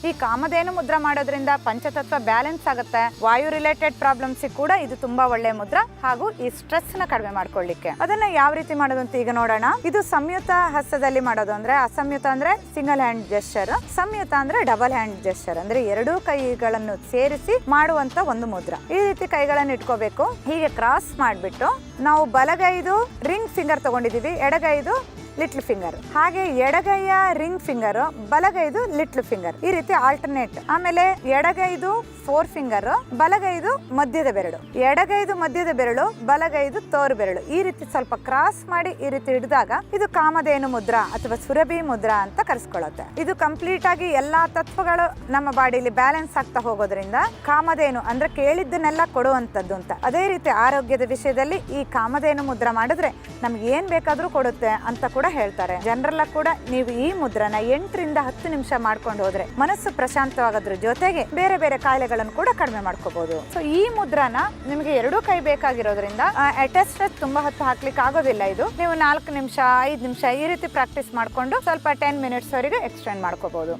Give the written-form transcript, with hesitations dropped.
ಈ ಕಾಮಧೇನು ಮುದ್ರಾ ಮಾಡೋದ್ರಿಂದ ಪಂಚತತ್ವ ಬ್ಯಾಲೆನ್ಸ್ ಆಗುತ್ತೆ. ವಾಯು ರಿಲೇಟೆಡ್ ಪ್ರಾಬ್ಲಮ್ಸ್ ಕೂಡ ಇದು ತುಂಬಾ ಒಳ್ಳೆ ಮುದ್ರಾ ಹಾಗೂ ಈ ಸ್ಟ್ರೆಸ್ ನ ಕಡಿಮೆ ಮಾಡ್ಕೊಳ್ಳಿಕ್ಕೆ. ಅದನ್ನ ಯಾವ ರೀತಿ ಮಾಡೋದು ಅಂತ ಈಗ ನೋಡೋಣ. ಇದು ಸಂಯುಕ್ತ ಹಸ್ತದಲ್ಲಿ ಮಾಡೋದು ಅಂದ್ರೆ, ಅಸಂಯುಕ್ತ ಅಂದ್ರೆ ಸಿಂಗಲ್ ಹ್ಯಾಂಡ್ ಜೆಸ್ಚರ್, ಸಂಯುಕ್ತ ಅಂದ್ರೆ ಡಬಲ್ ಹ್ಯಾಂಡ್ ಜೆಸ್ಚರ್ ಅಂದ್ರೆ ಎರಡೂ ಕೈಗಳನ್ನು ಸೇರಿಸಿ ಮಾಡುವಂತ ಒಂದು ಮುದ್ರಾ. ಈ ರೀತಿ ಕೈಗಳನ್ನು ಇಟ್ಕೋಬೇಕು. ಹೀಗೆ ಕ್ರಾಸ್ ಮಾಡ್ಬಿಟ್ಟು ನಾವು ಬಲಗೈದು ರಿಂಗ್ ಫಿಂಗರ್ ತಗೊಂಡಿದೀವಿ, ಎಡಗೈದು ಲಿಟ್ಲ್ ಫಿಂಗರ್, ಹಾಗೆ ಎಡಗೈಯ ರಿಂಗ್ ಫಿಂಗರ್, ಬಲಗೈದು ಲಿಟ್ಲ್ ಫಿಂಗರ್, ಈ ರೀತಿ ಆಲ್ಟರ್ನೇಟ್. ಆಮೇಲೆ ಎಡಗೈದು 4 ಫಿಂಗರ್, ಬಲಗೈದು ಮಧ್ಯದ ಬೆರಳು, ಎಡಗೈದು ಮಧ್ಯದ ಬೆರಳು, ಬಲಗೈದು ತೋರು ಬೆರಳು, ಈ ರೀತಿ ಸ್ವಲ್ಪ ಕ್ರಾಸ್ ಮಾಡಿ ಈ ರೀತಿ ಹಿಡಿದಾಗ ಇದು ಕಾಮಧೇನು ಮುದ್ರಾ ಅಥವಾ ಸುರಭಿ ಮುದ್ರಾ ಅಂತ ಕರೆಸ್ಕೊಳ್ಳುತ್ತೆ. ಇದು ಕಂಪ್ಲೀಟ್ ಆಗಿ ಎಲ್ಲಾ ತತ್ವಗಳು ನಮ್ಮ ಬಾಡಿಲಿ ಬ್ಯಾಲೆನ್ಸ್ ಆಗ್ತಾ ಹೋಗೋದ್ರಿಂದ ಕಾಮಧೇನು ಅಂದ್ರೆ ಕೇಳಿದ್ದನ್ನೆಲ್ಲ ಕೊಡುವಂತದ್ದು ಅಂತ. ಅದೇ ರೀತಿ ಆರೋಗ್ಯದ ವಿಷಯದಲ್ಲಿ ಈ ಕಾಮಧೇನು ಮುದ್ರಾ ಮಾಡಿದ್ರೆ ನಮ್ಗೆ ಏನ್ ಬೇಕಾದ್ರೂ ಕೊಡುತ್ತೆ ಅಂತ ಕೂಡ ಹೇಳ್ತಾರೆ. ಜನರಲ್ಲ ಕೂಡ ನೀವು ಈ ಮುದ್ರನ 8 ರಿಂದ 10 ನಿಮಿಷ ಮಾಡ್ಕೊಂಡು ಹೋದ್ರೆ ಮನಸ್ಸು ಪ್ರಶಾಂತವಾಗೋದ್ರ ಜೊತೆಗೆ ಬೇರೆ ಬೇರೆ ಕಾಯಿಲೆಗಳನ್ನು ಕೂಡ ಕಡಿಮೆ ಮಾಡ್ಕೋಬಹುದು. ಸೊ ಈ ಮುದ್ರಾನ ನಿಮಗೆ 2 ಕೈ ಬೇಕಾಗಿರೋದ್ರಿಂದ ಅಟೆಸ್ಟ್ ತುಂಬಾ ಹೊತ್ತು ಹಾಕ್ಲಿಕ್ಕೆ ಆಗೋದಿಲ್ಲ. ಇದು ನೀವು 4 ನಿಮಿಷ 5 ನಿಮಿಷ ಈ ರೀತಿ ಪ್ರಾಕ್ಟೀಸ್ ಮಾಡ್ಕೊಂಡು ಸ್ವಲ್ಪ 10 ಮಿನಿಟ್ಸ್ ವರೆಗೆ ಎಕ್ಸ್ಟೆಂಡ್ ಮಾಡ್ಕೋಬಹುದು.